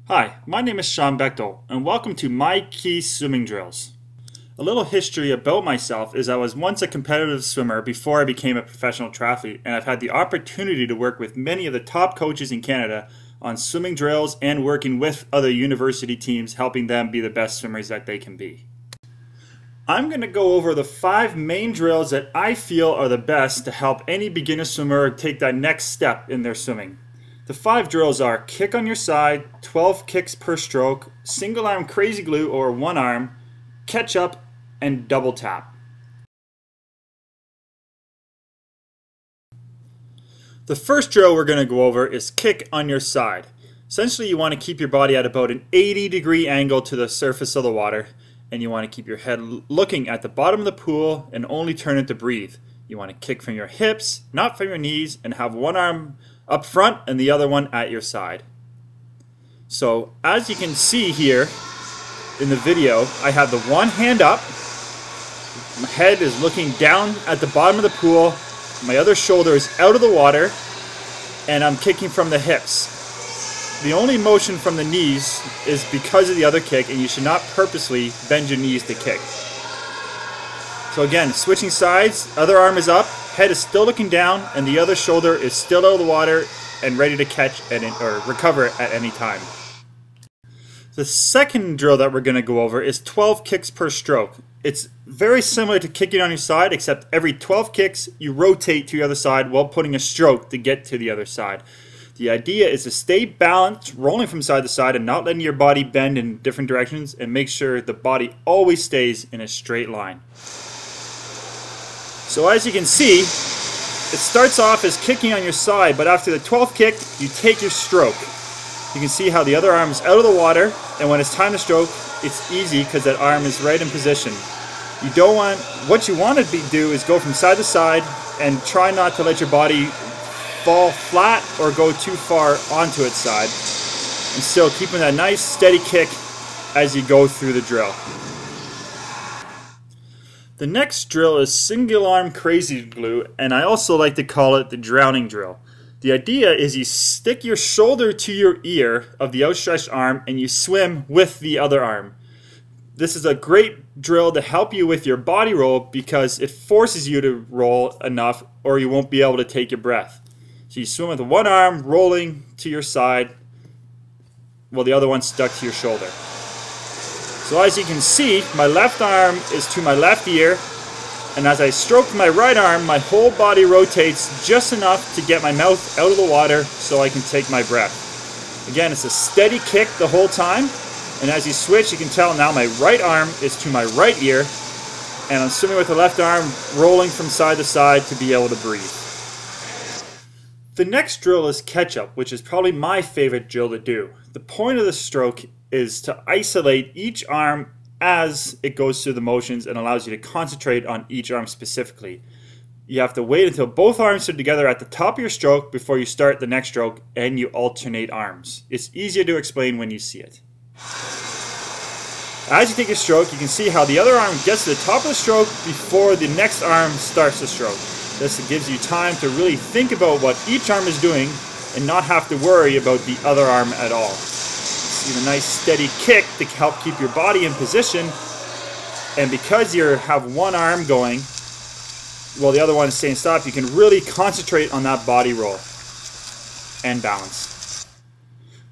Hi, my name is Bechtel, and welcome to My Key Swimming Drills. A little history about myself is I was once a competitive swimmer before I became a professional triathlete, and I've had the opportunity to work with many of the top coaches in Canada on swimming drills and working with other university teams, helping them be the best swimmers that they can be. I'm going to go over the 5 main drills that I feel are the best to help any beginner swimmer take that next step in their swimming. The 5 drills are kick on your side, 12 kicks per stroke, single arm crazy glue or one arm, catch up, and double tap. The first drill we're going to go over is kick on your side. Essentially, you want to keep your body at about an 80-degree angle to the surface of the water, and you want to keep your head looking at the bottom of the pool and only turn it to breathe. You want to kick from your hips, not from your knees, and have one arm up front and the other one at your side. So as you can see here in the video, I have the one hand up, my head is looking down at the bottom of the pool, my other shoulder is out of the water, and I'm kicking from the hips. The only motion from the knees is because of the other kick, and you should not purposely bend your knees to kick. So again, switching sides, other arm is up, head is still looking down, and the other shoulder is still out of the water and ready to catch or recover at any time. The second drill that we're going to go over is 12 kicks per stroke. It's very similar to kicking on your side, except every 12 kicks you rotate to the other side while putting a stroke to get to the other side. The idea is to stay balanced, rolling from side to side and not letting your body bend in different directions, and make sure the body always stays in a straight line. So as you can see, it starts off as kicking on your side, but after the 12th kick, you take your stroke. You can see how the other arm is out of the water, and when it's time to stroke, it's easy because that arm is right in position. What you want to do is go from side to side and try not to let your body fall flat or go too far onto its side, and still keeping that nice steady kick as you go through the drill. The next drill is single arm crazy glue, and I also like to call it the drowning drill. The idea is you stick your shoulder to your ear of the outstretched arm and you swim with the other arm. This is a great drill to help you with your body roll because it forces you to roll enough or you won't be able to take your breath. So you swim with one arm rolling to your side while the other one's stuck to your shoulder. So as you can see, my left arm is to my left ear, and as I stroke my right arm, my whole body rotates just enough to get my mouth out of the water so I can take my breath. Again, it's a steady kick the whole time, and as you switch, you can tell now my right arm is to my right ear, and I'm swimming with the left arm rolling from side to side to be able to breathe. The next drill is catch up, which is probably my favorite drill to do. The point of the stroke is to isolate each arm as it goes through the motions and allows you to concentrate on each arm specifically. You have to wait until both arms are together at the top of your stroke before you start the next stroke, and you alternate arms. It's easier to explain when you see it. As you take a stroke, you can see how the other arm gets to the top of the stroke before the next arm starts the stroke. This gives you time to really think about what each arm is doing and not have to worry about the other arm at all. See the nice steady kick to help keep your body in position, and because you have one arm going while the other one is staying stopped, you can really concentrate on that body roll and balance.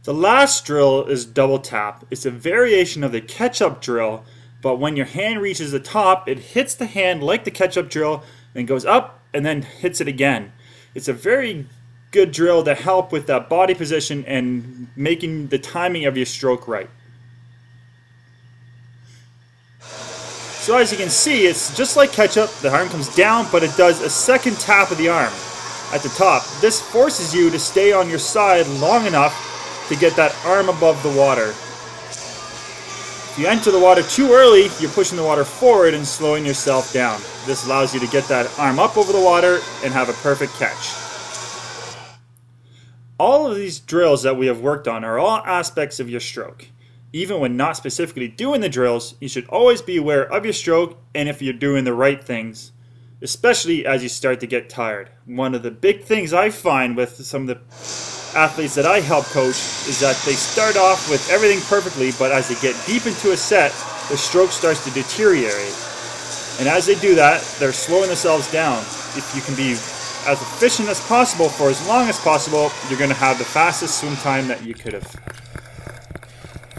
The last drill is double tap. It's a variation of the catch-up drill, but when your hand reaches the top, it hits the hand like the catch-up drill and goes up and then hits it again. It's a very good drill to help with that body position and making the timing of your stroke right. So as you can see, it's just like catch-up. The arm comes down, but it does a second tap of the arm at the top. This forces you to stay on your side long enough to get that arm above the water. If you enter the water too early, you're pushing the water forward and slowing yourself down. This allows you to get that arm up over the water and have a perfect catch. All of these drills that we have worked on are all aspects of your stroke. Even when not specifically doing the drills, you should always be aware of your stroke and if you're doing the right things, especially as you start to get tired. One of the big things I find with some of the athletes that I help coach is that they start off with everything perfectly, but as they get deep into a set, the stroke starts to deteriorate. And as they do that, they're slowing themselves down. If you can be as efficient as possible for as long as possible, you're going to have the fastest swim time that you could have.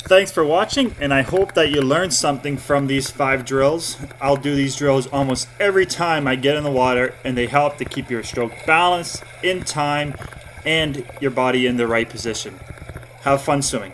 Thanks for watching, and I hope that you learned something from these 5 drills. I'll do these drills almost every time I get in the water, and they help to keep your stroke balanced, in time, and your body in the right position. Have fun swimming.